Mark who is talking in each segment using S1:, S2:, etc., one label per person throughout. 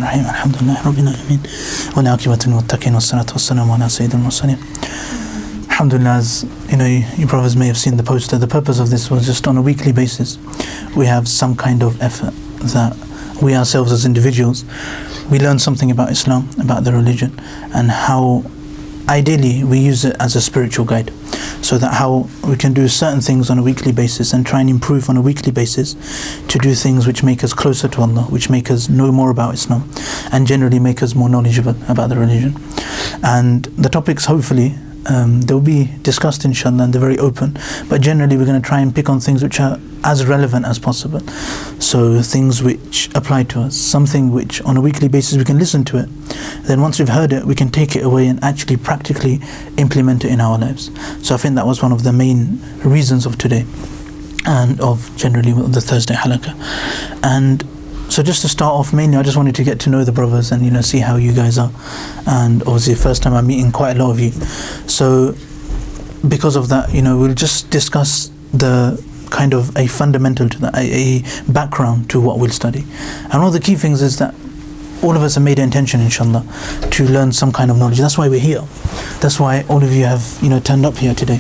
S1: Alhamdulillah Rabbil Alameen wal aqibatu lil muttaqin wassalatu wassalamu ala sayyidil mursalin. Alhamdulillah, as you know, you brothers may have seen the poster. The purpose of this was just on a weekly basis. We have some kind of effort that we ourselves as individuals, we learn something about Islam, about the religion, and how ideally we use it as a spiritual guide, so that how we can do certain things on a weekly basis and try and improve on a weekly basis to do things which make us closer to Allah, which make us know more about Islam, and generally make us more knowledgeable about the religion. And the topics, hopefully, they'll be discussed inshallah, and they're very open, but generally we're going to try and pick on things which are as relevant as possible. So things which apply to us, something which on a weekly basis we can listen to it, then once we've heard it we can take it away and actually practically implement it in our lives. So I think that was one of the main reasons of today and of generally the Thursday Halaqa. And so just to start off, mainly I just wanted to get to know the brothers and see how you guys are, and obviously first time I'm meeting quite a lot of you, so because of that we'll just discuss the kind of a fundamental to that, a background to what we'll study. And one of the key things is that all of us have made an intention inshallah to learn some kind of knowledge. That's why we're here, that's why all of you have turned up here today,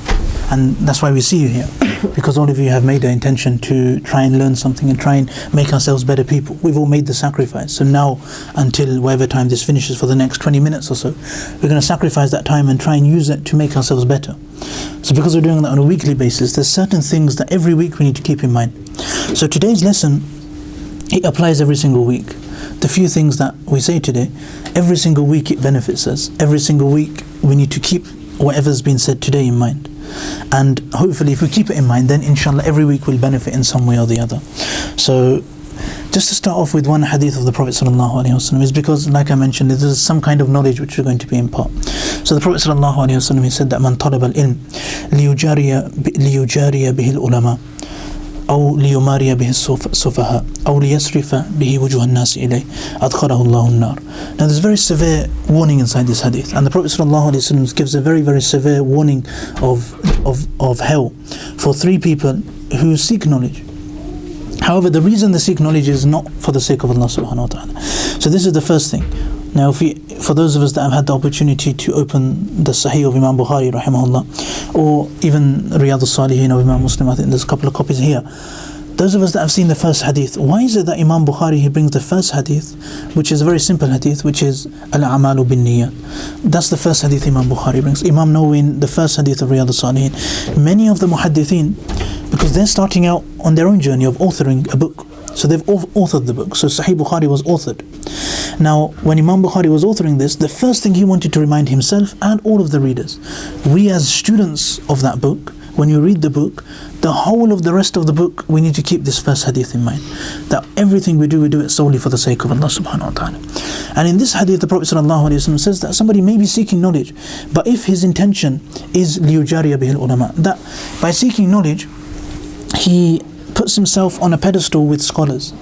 S1: and that's why we see you here, because all of you have made an intention to try and learn something and try and make ourselves better people. We've all made the sacrifice, so now until whatever time this finishes, for the next 20 minutes or so, we're going to sacrifice that time and try and use it to make ourselves better. So because we're doing that on a weekly basis, there's certain things that every week we need to keep in mind. So today's lesson, it applies every single week. The few things that we say today, every single week it benefits us. Every single week we need to keep whatever's been said today in mind. And hopefully if we keep it in mind, then inshallah every week will benefit in some way or the other. So just to start off with one hadith of the Prophet ﷺ, is because, like I mentioned, there is some kind of knowledge which we're going to be impart. So the Prophet ﷺ, he said that man talaba al-ilm liyujariya bihi al-ulama أو ليماري به السفهاء أو ليصرف به وجوه الناس إليه أدخله الله النار. Now there's very severe warning inside this hadith, and the Prophet ﷺ gives a very, very severe warning of hell for three people who seek knowledge. However, the reason they seek knowledge is not for the sake of Allah subhanahu wa ta'ala. So this is the first thing. Now for those of us that have had the opportunity to open the Sahih of Imam Bukhari rahimahullah, or even Riyadh al-Salihin of Imam Muslim, I think there's a couple of copies here. Those of us that have seen the first hadith, why is it that Imam Bukhari, he brings the first hadith, which is a very simple hadith, which is al-a'malu bin-niyyat? That's the first hadith Imam Bukhari brings. Imam Nawawi, the first hadith of Riyadh al-Salihin. Many of the muhaddithin, because they're starting out on their own journey of authoring a book, so they've authored the book. So Sahih Bukhari was authored. Now when Imam Bukhari was authoring this, the first thing he wanted to remind himself and all of the readers, we as students of that book, when you read the book, the whole of the rest of the book, we need to keep this first hadith in mind, that everything we do it solely for the sake of Allah subhanahu wa ta'ala. And in this hadith the Prophet ﷺ says that somebody may be seeking knowledge, but if his intention is liyujariya bihil ulama, that by seeking knowledge he puts himself on a pedestal with scholars,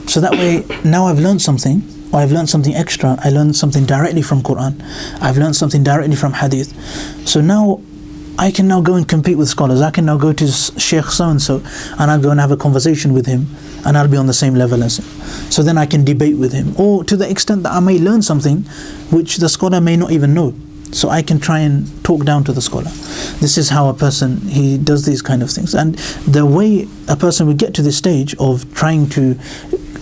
S1: so that way now I've learned something, or I've learned something extra, I learned something directly from Quran, I've learned something directly from Hadith, so now I can now go and compete with scholars. I can now go to Sheikh so-and-so and I'll go and have a conversation with him, and I'll be on the same level as him. So then I can debate with him, or to the extent that I may learn something which the scholar may not even know, so I can try and talk down to the scholar. This is how a person, he does these kind of things. And the way a person would get to this stage of trying to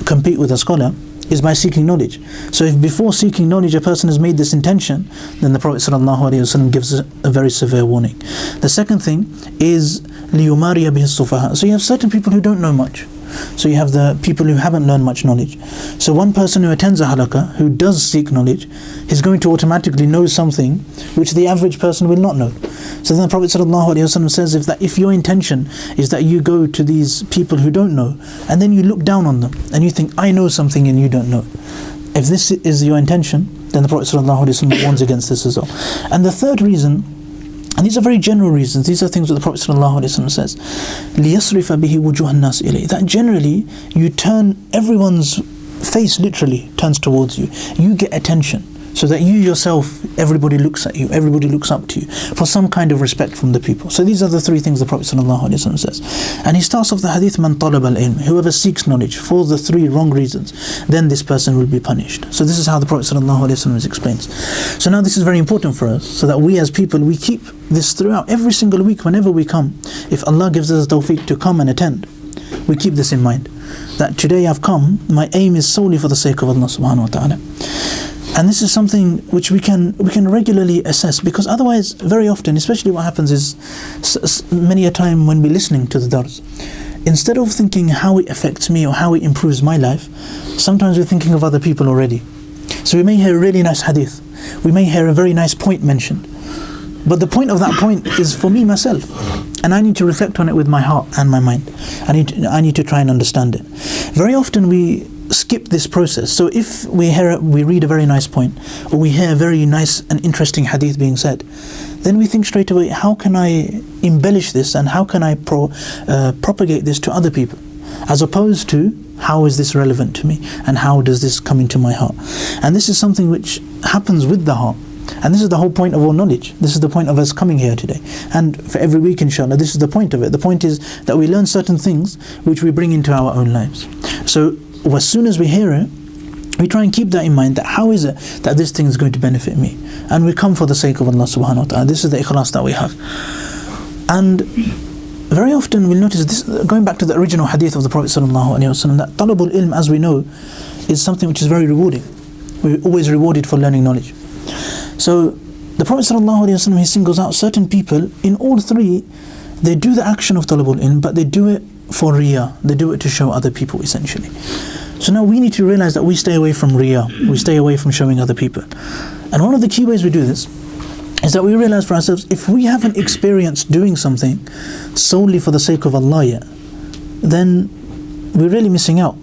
S1: compete with a scholar is by seeking knowledge. So if before seeking knowledge a person has made this intention, then the Prophet ﷺ gives a very severe warning. The second thing is liyumariya bihi as-sufaha. So you have certain people who don't know much. So you have the people who haven't learned much knowledge. So one person who attends a halaqah, who does seek knowledge, is going to automatically know something which the average person will not know. So then the Prophet ﷺ says, if your intention is that you go to these people who don't know, and then you look down on them, and you think, I know something and you don't know. If this is your intention, then the Prophet ﷺ warns against this as well. And the third reason, and these are very general reasons, these are things that the Prophet ﷺ says, لِيَصْرِفَ بِهِ وُجُوهَ النَّاسِ إِلَيْهِ, that generally you turn, everyone's face literally turns towards you. You get attention. so that you yourself, everybody looks at you, everybody looks up to you, for some kind of respect from the people. So these are the three things the Prophet ﷺ says. And he starts off the hadith, man talab al-ilm, whoever seeks knowledge for the three wrong reasons, then this person will be punished. So this is how the Prophet ﷺ explains. So now this is very important for us, so that we as people, we keep this throughout, every single week whenever we come. If Allah gives us tawfiq to come and attend, we keep this in mind, that today I've come, my aim is solely for the sake of Allah subhanahu wa ta'ala. And this is something which we can regularly assess, because otherwise, very often, especially what happens is, many a time when we're listening to the dars, instead of thinking how it affects me or how it improves my life, sometimes we're thinking of other people already. So we may hear a really nice hadith, we may hear a very nice point mentioned, but the point of that point is for me, myself, and I need to reflect on it with my heart and my mind. I need to try and understand it. Very often we skip this process. So if we read a very nice point, or we hear a very nice and interesting hadith being said, then we think straight away, how can I embellish this and how can I propagate this to other people, as opposed to how is this relevant to me and how does this come into my heart. And this is something which happens with the heart. And this is the whole point of all knowledge. This is the point of us coming here today. And for every week, inshallah, this is the point of it. The point is that we learn certain things which we bring into our own lives. So as soon as we hear it, we try and keep that in mind, that how is it that this thing is going to benefit me? And we come for the sake of Allah subhanahu wa ta'ala. This is the ikhlas that we have. And very often we'll notice this, going back to the original hadith of the Prophet sallallahu alaihi wasallam, that talabul ilm, as we know, is something which is very rewarding. We're always rewarded for learning knowledge. So the Prophet ﷺ, he singles out certain people. In all three, they do the action of talabul ilm, but they do it for riyah. They do it to show other people, essentially. So now we need to realize that we stay away from riyah. We stay away from showing other people. And one of the key ways we do this is that we realize for ourselves, if we haven't experienced doing something solely for the sake of Allah yet, then we're really missing out.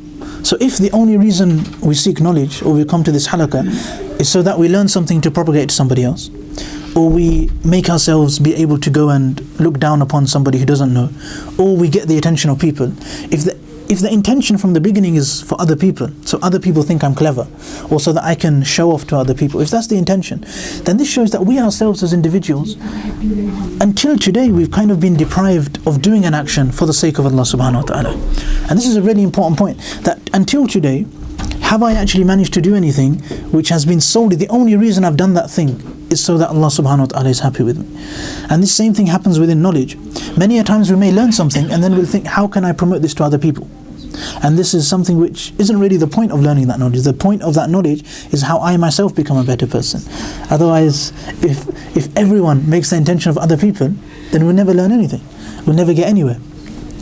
S1: So if the only reason we seek knowledge or we come to this halaqah is so that we learn something to propagate to somebody else, or we make ourselves be able to go and look down upon somebody who doesn't know, or we get the attention of people, if the intention from the beginning is for other people, so other people think I'm clever, or so that I can show off to other people, if that's the intention, then this shows that we ourselves as individuals, until today, we've kind of been deprived of doing an action for the sake of Allah subhanahu wa ta'ala. And this is a really important point, that until today, have I actually managed to do anything which has been solely, the only reason I've done that thing is so that Allah subhanahu wa ta'ala is happy with me. And this same thing happens within knowledge. Many a times we may learn something and then we'll think, how can I promote this to other people? And this is something which isn't really the point of learning that knowledge. The point of that knowledge is how I myself become a better person. Otherwise, if everyone makes the intention of other people, then we'll never learn anything. We'll never get anywhere.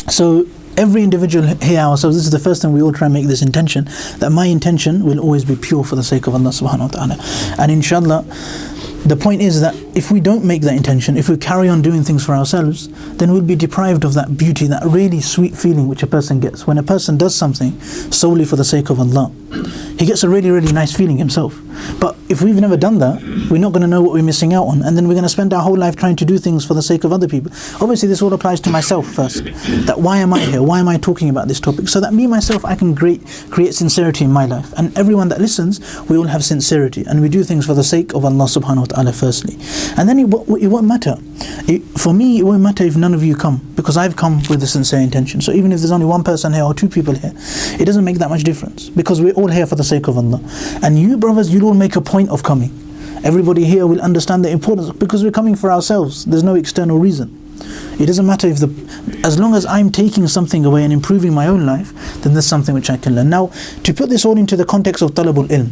S1: So every individual here ourselves, this is the first time we all try and make this intention, that my intention will always be pure for the sake of Allah subhanahu wa ta'ala. And inshallah, the point is that if we don't make that intention, if we carry on doing things for ourselves, then we'll be deprived of that beauty, that really sweet feeling which a person gets. When a person does something solely for the sake of Allah, he gets a really, really nice feeling himself. But if we've never done that, we're not going to know what we're missing out on, and then we're going to spend our whole life trying to do things for the sake of other people. Obviously this all applies to myself first, that why am I here, why am I talking about this topic, so that me myself, I can create sincerity in my life, and everyone that listens, we all have sincerity, and we do things for the sake of Allah subhanahu wa ta'ala firstly. And then it won't matter. For me, it won't matter if none of you come, because I've come with a sincere intention. So even if there's only one person here or two people here, it doesn't make that much difference, because we're all here for the sake of Allah. And you brothers, you'll all make a point of coming. Everybody here will understand the importance, because we're coming for ourselves. There's no external reason. It doesn't matter as long as I'm taking something away and improving my own life, then there's something which I can learn. Now, to put this all into the context of talabul ilm,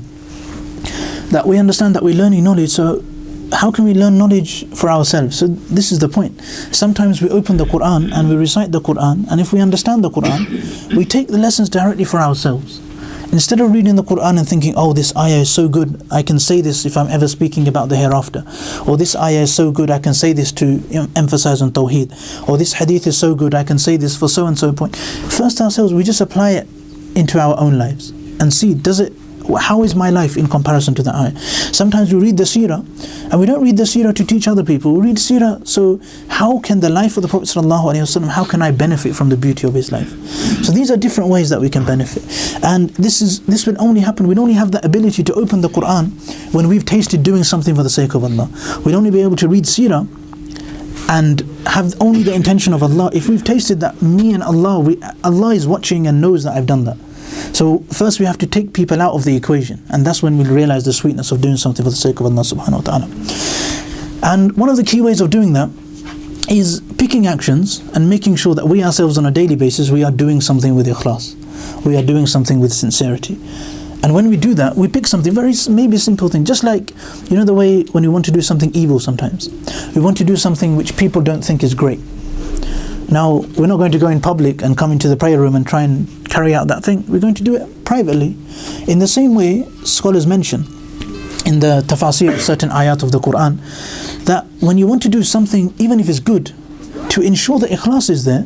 S1: that we understand that we're learning knowledge, so how can we learn knowledge for ourselves? So this is the point. Sometimes we open the Quran and we recite the Quran, and if we understand the Quran, we take the lessons directly for ourselves. Instead of reading the Quran and thinking, oh, this ayah is so good, I can say this if I'm ever speaking about the hereafter. Or this ayah is so good, I can say this to emphasize on Tawheed. Or this hadith is so good, I can say this for so and so point. First ourselves, we just apply it into our own lives and see, how is my life in comparison to that ayah? Sometimes we read the seerah, and we don't read the seerah to teach other people. We read seerah, so how can the life of the Prophet ﷺ, how can I benefit from the beauty of his life? So these are different ways that we can benefit. And this will only happen, we'll only have the ability to open the Quran when we've tasted doing something for the sake of Allah. We'll only be able to read seerah and have only the intention of Allah if we've tasted that me and Allah, Allah is watching and knows that I've done that. So first we have to take people out of the equation, and that's when we'll realize the sweetness of doing something for the sake of Allah subhanahu wa ta'ala. And one of the key ways of doing that is picking actions and making sure that we ourselves on a daily basis, we are doing something with ikhlas. We are doing something with sincerity. And when we do that, we pick something very, maybe simple thing, just like, you know, the way when we want to do something evil sometimes. We want to do something which people don't think is great. Now, we're not going to go in public and come into the prayer room and try and carry out that thing. We're going to do it privately. In the same way, scholars mention in the tafasir of certain ayat of the Quran, that when you want to do something, even if it's good, to ensure that ikhlas is there,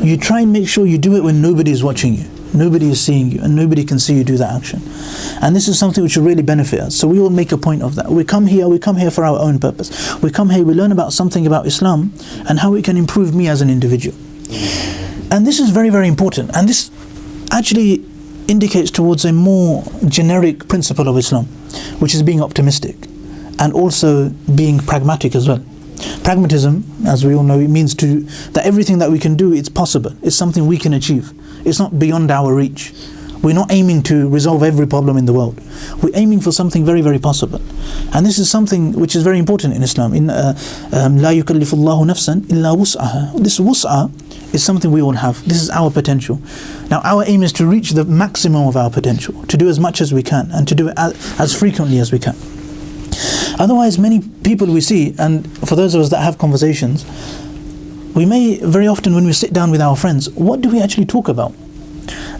S1: you try and make sure you do it when nobody is watching you. Nobody is seeing you, and nobody can see you do that action. And this is something which will really benefit us. So we will make a point of that. We come here for our own purpose. We come here, we learn about something about Islam and how it can improve me as an individual. And this is very, very important. And this actually indicates towards a more generic principle of Islam, which is being optimistic and also being pragmatic as well. Pragmatism, as we all know, it means that everything that we can do, it's possible. It's something we can achieve. It's not beyond our reach. We're not aiming to resolve every problem in the world. We're aiming for something very, very possible. And this is something which is very important in Islam. لَا يُكَلِّفُ اللَّهُ نَفْسًا إِلَّا وُسْعَهَا. This wus'ah is something we all have. This is our potential. Now our aim is to reach the maximum of our potential, to do as much as we can, and to do it as frequently as we can. Otherwise, many people we see, and for those of us that have conversations, we may very often, when we sit down with our friends, what do we actually talk about?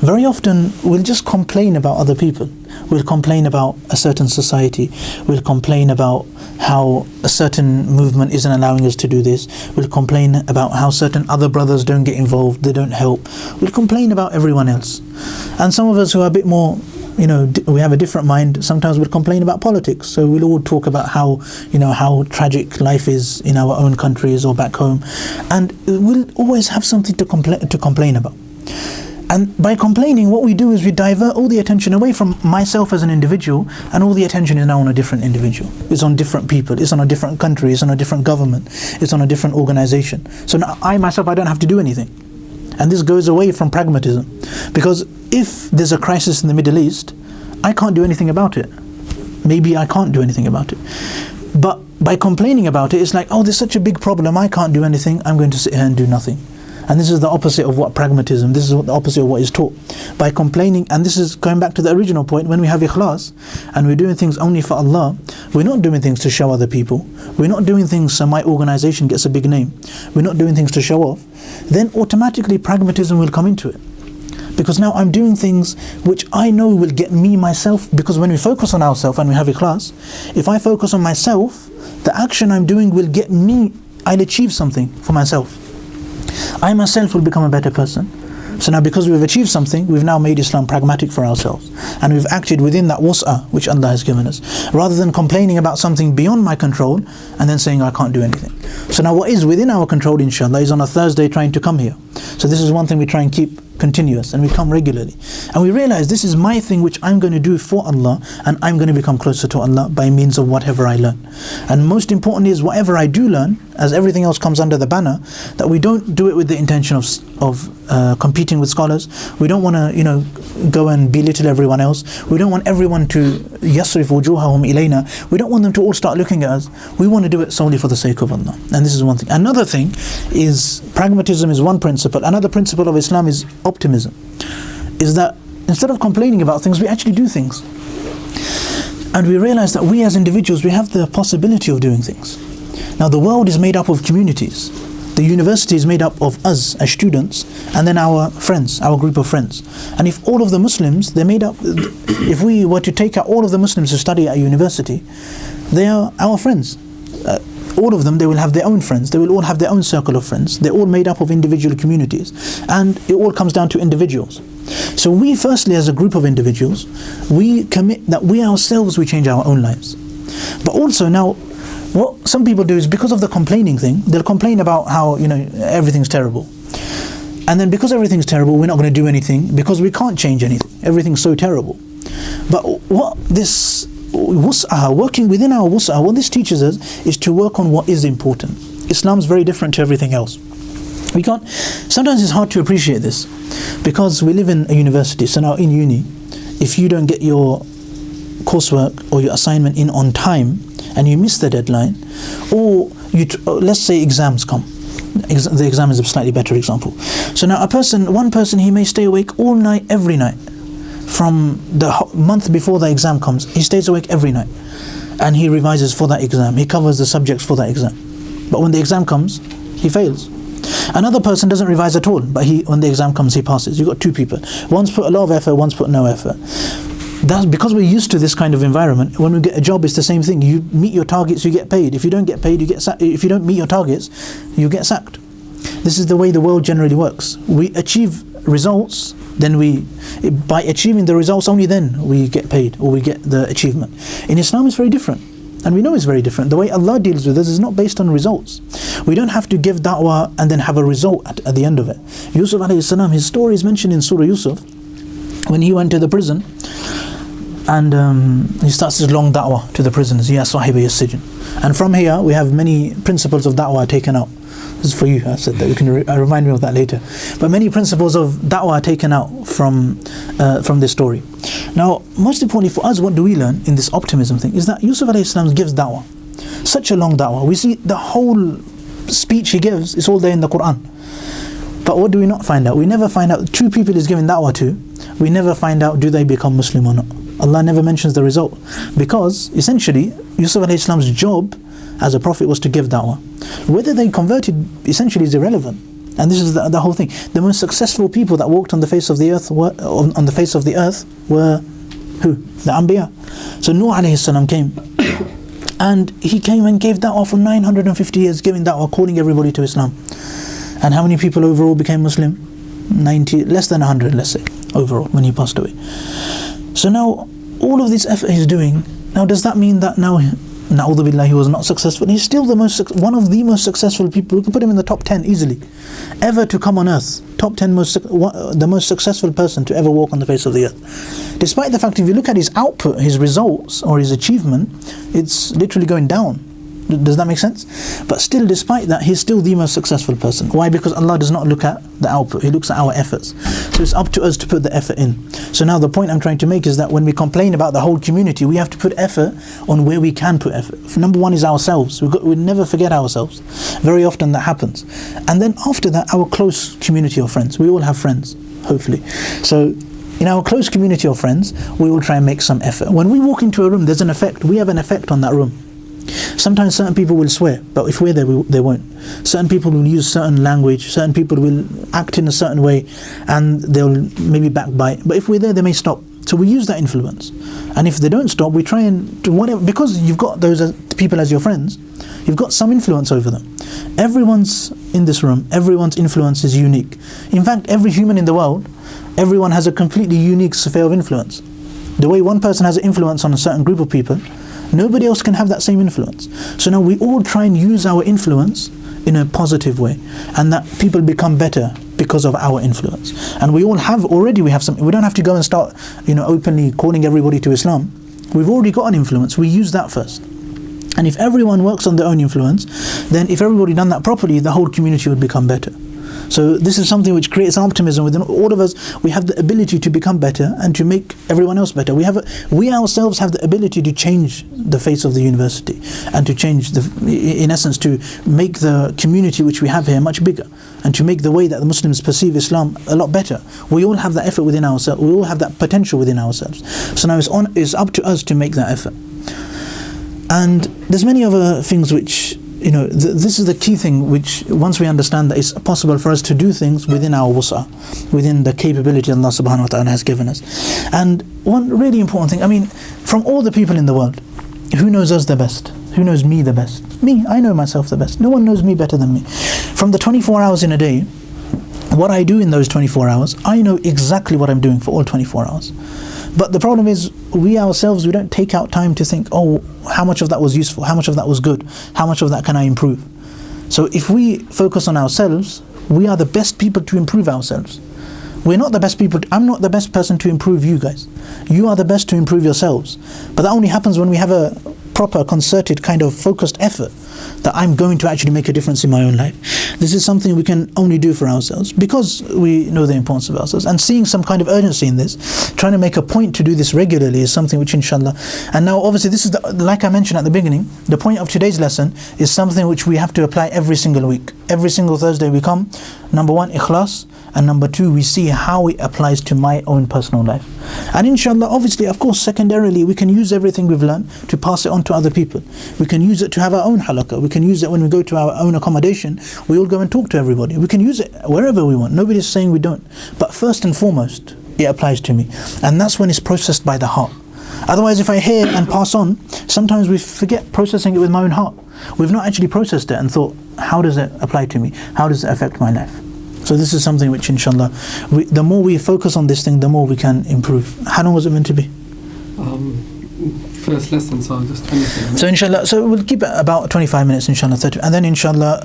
S1: Very often we'll just complain about other people. We'll complain about a certain society. We'll complain about how a certain movement isn't allowing us to do this. We'll complain about how certain other brothers don't get involved, they don't help. We'll complain about everyone else. And some of us who are a bit more, you know, we have a different mind, sometimes we'll complain about politics. So we'll all talk about how, you know, how tragic life is in our own countries or back home. And we'll always have something to complain about. And by complaining, what we do is we divert all the attention away from myself as an individual, and all the attention is now on a different individual. It's on different people, it's on a different country, it's on a different government, it's on a different organization. So now I myself, I don't have to do anything. And this goes away from pragmatism. Because if there's a crisis in the Middle East, I can't do anything about it. Maybe I can't do anything about it. But by complaining about it, it's like, oh, there's such a big problem, I can't do anything, I'm going to sit here and do nothing. And this is the opposite of what pragmatism, this is the opposite of what is taught. By complaining, and this is going back to the original point, when we have ikhlas, and we're doing things only for Allah, we're not doing things to show other people, we're not doing things so my organization gets a big name, we're not doing things to show off, then automatically pragmatism will come into it. Because now I'm doing things which I know will get me myself, because when we focus on ourselves and we have ikhlas, if I focus on myself, the action I'm doing will get me, I'll achieve something for myself. I myself will become a better person. So now because we've achieved something, we've now made Islam pragmatic for ourselves. And we've acted within that wus'ah which Allah has given us. Rather than complaining about something beyond my control and then saying I can't do anything. So now what is within our control, inshallah, is on a Thursday trying to come here. So this is one thing we try and keep continuous, and we come regularly. And we realize this is my thing which I'm going to do for Allah, and I'm going to become closer to Allah by means of whatever I learn. And most importantly is whatever I do learn, as everything else comes under the banner, that we don't do it with the intention of competing with scholars. We don't want to, you know, go and belittle everyone else. We don't want everyone to yasrif wujuhahum ilayna. We don't want them to all start looking at us. We want to do it solely for the sake of Allah. And this is one thing. Another thing is, pragmatism is one principle. Another principle of Islam is optimism. Is that instead of complaining about things, we actually do things. And we realize that we as individuals, we have the possibility of doing things. Now the world is made up of communities. The university is made up of us as students, and then our friends, our group of friends. And if all of the Muslims, they're made up, if we were to take out all of the Muslims to study at a university, they are our friends. All of them, they will have their own friends. They will all have their own circle of friends. They're all made up of individual communities. And it all comes down to individuals. So we firstly, as a group of individuals, we commit that we ourselves, we change our own lives. But also now, what some people do is, because of the complaining thing, they'll complain about how, everything's terrible. And then because everything's terrible, we're not going to do anything because we can't change anything. Everything's so terrible. But what this wus'ah, working within our wus'ah, what this teaches us is to work on what is important. Islam's very different to everything else. We can't, sometimes it's hard to appreciate this because we live in a university. So now in uni, if you don't get your coursework or your assignment in on time and you miss the deadline, or let's say exams come. The exam is a slightly better example. So now one person, he may stay awake all night, every night. From the month before the exam comes, he stays awake every night. And he revises for that exam. He covers the subjects for that exam. But when the exam comes, he fails. Another person doesn't revise at all, but when the exam comes, he passes. You've got two people. One's put a lot of effort, one's put no effort. That's because we're used to this kind of environment. When we get a job, it's the same thing. You meet your targets, you get paid. If you don't get paid, you get sacked. If you don't meet your targets, you get sacked. This is the way the world generally works. We achieve results, then by achieving the results, only then we get paid or we get the achievement. In Islam, it's very different. And we know it's very different. The way Allah deals with us is not based on results. We don't have to give da'wah and then have a result at the end of it. Yusuf alayhi salam, his story is mentioned in Surah Yusuf, when he went to the prison and he starts his long da'wah to the prisoners. Ya sahibi as-sijn. And from here we have many principles of da'wah taken out. This is for you, I said that. You can remind me of that later. But many principles of da'wah are taken out from this story. Now, most importantly for us, what do we learn in this optimism thing is that Yusuf alayhi salam gives da'wah. Such a long da'wah. We see the whole speech he gives is all there in the Quran. But what do we not find out? We never find out two people he's giving da'wah to. We never find out, do they become Muslim or not? Allah never mentions the result. Because essentially, Yusuf alayhi salam's job as a prophet was to give da'wah. Whether they converted essentially is irrelevant. And this is the whole thing. The most successful people that walked on the face of the earth were who? The Anbiya. So Nuh alayhi salam came. And he came and gave da'wah for 950 years, giving da'wah, calling everybody to Islam. And how many people overall became Muslim? 90, less than 100, let's say, overall, when he passed away. So now, all of this effort he's doing, now does that mean that now, na'udhu billah, he was not successful? He's still one of the most successful people. We can put him in the top 10 easily, ever to come on earth. Top 10 the most successful person to ever walk on the face of the earth. Despite the fact, if you look at his output, his results, or his achievement, it's literally going down. Does that make sense? But still, despite that, he's still the most successful person. Why? Because Allah does not look at the output, He looks at our efforts. So it's up to us to put the effort in. So now the point I'm trying to make is that when we complain about the whole community, we have to put effort on where we can put effort. Number one is ourselves. We never forget ourselves. Very often that happens. And then after that, our close community of friends. We all have friends, hopefully. So in our close community of friends, we will try and make some effort. When we walk into a room, there's an effect. We have an effect on that room. Sometimes certain people will swear, but if we're there, they won't. Certain people will use certain language, certain people will act in a certain way, and they'll maybe backbite. But if we're there, they may stop. So we use that influence. And if they don't stop, we try and do whatever, because you've got those people as your friends, you've got some influence over them. Everyone's in this room, everyone's influence is unique. In fact, every human in the world, everyone has a completely unique sphere of influence. The way one person has an influence on a certain group of people, nobody else can have that same influence. So now we all try and use our influence in a positive way, and that people become better because of our influence. And we all have we have something. We don't have to go and start openly calling everybody to Islam. We've already got an influence. We use that first. And if everyone works on their own influence, then if everybody done that properly, the whole community would become better. So this is something which creates optimism within all of us. We have the ability to become better and to make everyone else better. We ourselves have the ability to change the face of the university and to change in essence, to make the community which we have here much bigger and to make the way that the Muslims perceive Islam a lot better. We all have that effort within ourselves. We all have that potential within ourselves. So now it's up to us to make that effort. And there's many other things which this is the key thing, which once we understand that it's possible for us to do things within our wus'ah, within the capability Allah subhanahu wa ta'ala has given us. And one really important thing, from all the people in the world, who knows us the best? Who knows me the best? Me, I know myself the best. No one knows me better than me. From the 24 hours in a day, what I do in those 24 hours, I know exactly what I'm doing for all 24 hours. But the problem is, we ourselves, we don't take out time to think, oh, how much of that was useful, how much of that was good, how much of that can I improve? So if we focus on ourselves, we are the best people to improve ourselves. We're not the best people, I'm not the best person to improve you guys. You are the best to improve yourselves. But that only happens when we have a proper, concerted, kind of focused effort that I'm going to actually make a difference in my own life. This is something we can only do for ourselves because we know the importance of ourselves. And seeing some kind of urgency in this, trying to make a point to do this regularly is something which inshallah, and now obviously this is, like I mentioned at the beginning, the point of today's lesson is something which we have to apply every single week. Every single Thursday we come, number one, ikhlas, and number two, we see how it applies to my own personal life. And inshallah, obviously, of course, secondarily, we can use everything we've learned to pass it on to other people. We can use it to have our own halaqa. We can use it when we go to our own accommodation. We all go and talk to everybody. We can use it wherever we want. Nobody's saying we don't. But first and foremost, it applies to me. And that's when it's processed by the heart. Otherwise, if I hear and pass on, sometimes we forget processing it with my own heart. We've not actually processed it and thought, how does it apply to me? How does it affect my life? So this is something which inshallah, the more we focus on this thing, the more we can improve. How long was it meant to be?
S2: First lesson, so just 25 minutes.
S1: So inshallah, so we'll keep it about 25 minutes inshallah, 30. And then inshallah,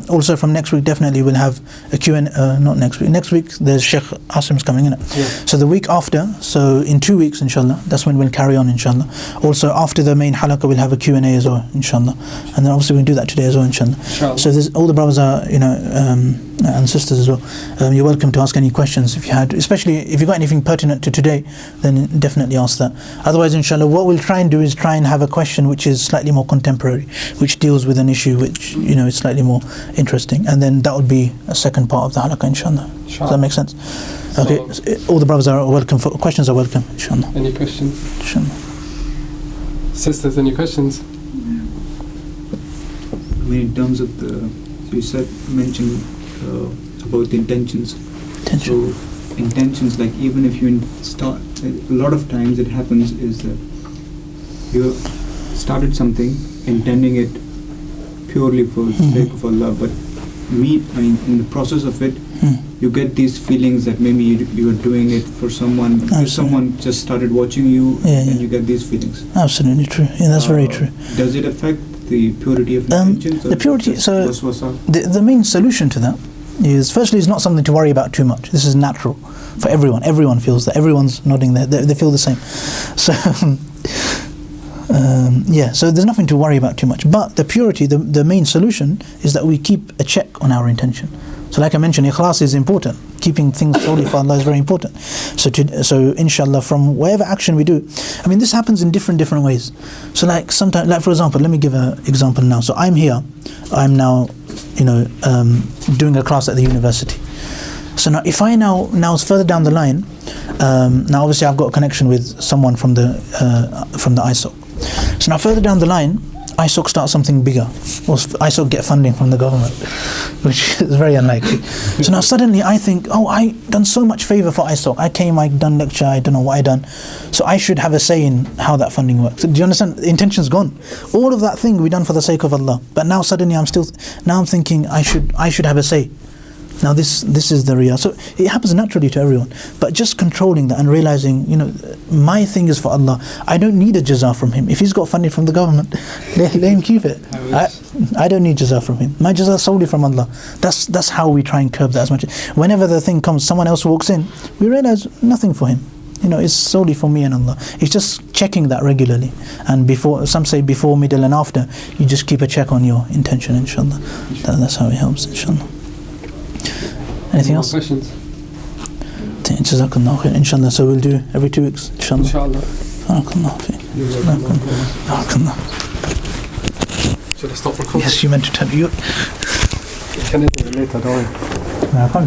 S1: also from next week definitely we'll have a Q&A, not next week. Next week there's Sheikh Asim's coming in it.
S2: Yeah.
S1: So the week after, so in 2 weeks inshallah, that's when we'll carry on inshallah. Also after the main halaqa we'll have a Q&A as well inshallah. And then obviously we'll do that today as well inshallah. So there's, all the brothers are, and sisters as well. You're welcome to ask any questions if you had, especially if you got anything pertinent to today, then definitely ask that. Otherwise inshallah, what we'll try and do is try and have a question which is slightly more contemporary, which deals with an issue which is slightly more interesting, and then that would be a second part of the halaqa inshallah. Does that make sense? Okay, so all the brothers are welcome for questions, are welcome inshallah.
S2: Any questions?
S1: Inshallah.
S2: Sisters, any questions?
S3: I mean, in terms of the, you mentioned about the intentions. So intentions, like even if you start, a lot of times it happens is that you started something intending it purely for the sake of Allah, but in the process of it, you get these feelings that maybe you are doing it for someone. If someone just started watching you, and you get these feelings.
S1: Absolutely true. Yeah, that's very true.
S3: Does it affect the purity of intentions?
S1: The purity. So the main solution to that is, firstly, it's not something to worry about too much. This is natural for everyone. Everyone feels that. Everyone's nodding there. They feel the same. So. So there's nothing to worry about too much. But the purity, the main solution is that we keep a check on our intention. So like I mentioned, ikhlas is important. Keeping things solely for Allah is very important. So inshallah, from whatever action we do, this happens in different ways. So like sometimes, like for example, let me give an example now. So I'm here, I'm now, doing a class at the university. So now if I now further down the line, now obviously I've got a connection with someone from the ISOC. So now further down the line, ISOC starts something bigger, or ISOC get funding from the government, which is very unlikely. So now suddenly I think, I done so much favor for ISOC. I came, I done lecture, I don't know what I done. So I should have a say in how that funding works. Do you understand? The intention's gone. All of that thing we done for the sake of Allah. But now suddenly I'm thinking I should have a say. Now this is the riyah. So it happens naturally to everyone. But just controlling that and realizing, my thing is for Allah. I don't need a jaza from him. If he's got funding from the government, let him keep it. I don't need jaza from him. My jaza is solely from Allah. That's how we try and curb that as much. Whenever the thing comes, someone else walks in, we realize nothing for him. It's solely for me and Allah. It's just checking that regularly. And before, some say before, middle and after, you just keep a check on your intention, inshallah. That's how it helps, inshallah. Anything else?
S2: Questions?
S1: Jazakallah khair, inshallah. So we'll do every 2 weeks, inshallah.
S2: Inshallah. Should I stop recording?
S1: Yes, you meant to tell you.
S2: Can I do it later, don't I?
S1: No, I can't.